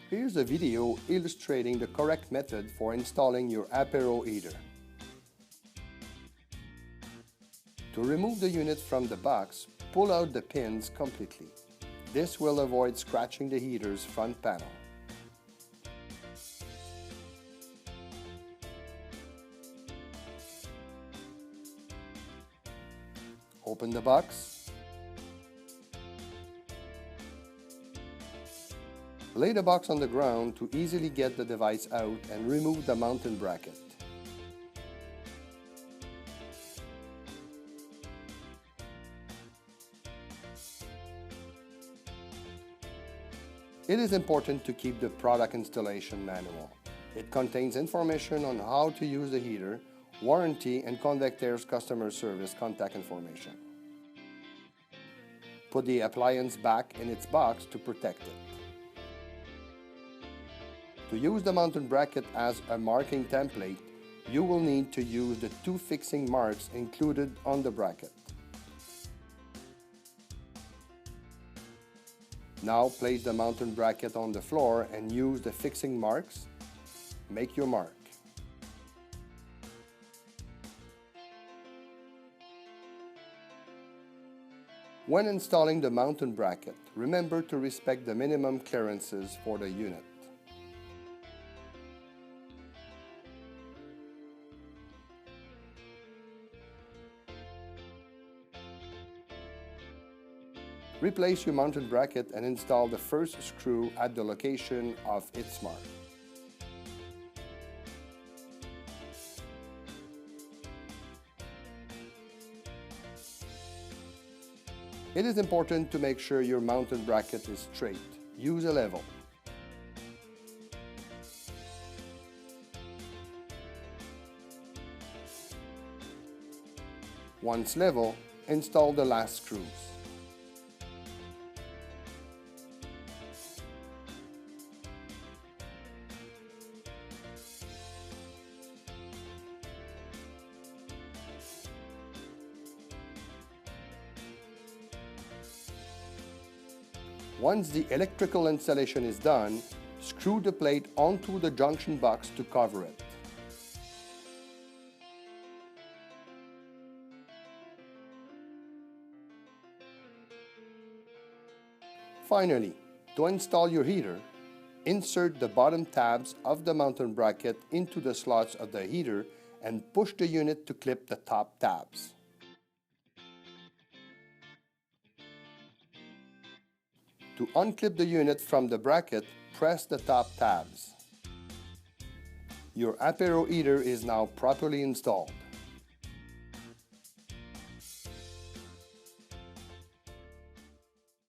Here's a video illustrating the correct method for installing your Apero heater. To remove the unit from the box, pull out the pins completely. This will avoid scratching the heater's front panel. Open the box. Lay the box on the ground to easily get the device out and remove the mounting bracket. It is important to keep the product installation manual. It contains information on how to use the heater, warranty, and Convectair's customer service contact information. Put the appliance back in its box to protect it. To use the mounting bracket as a marking template, you will need to use the two fixing marks included on the bracket. Now place the mounting bracket on the floor and use the fixing marks. Make your mark. When installing the mounting bracket, remember to respect the minimum clearances for the unit. Replace your mounting bracket and install the first screw at the location of its mark. It is important to make sure your mounting bracket is straight. Use a level. Once level, install the last screws. Once the electrical installation is done, screw the plate onto the junction box to cover it. Finally, to install your heater, insert the bottom tabs of the mounting bracket into the slots of the heater and push the unit to clip the top tabs. To unclip the unit from the bracket, press the top tabs. Your Apero heater is now properly installed.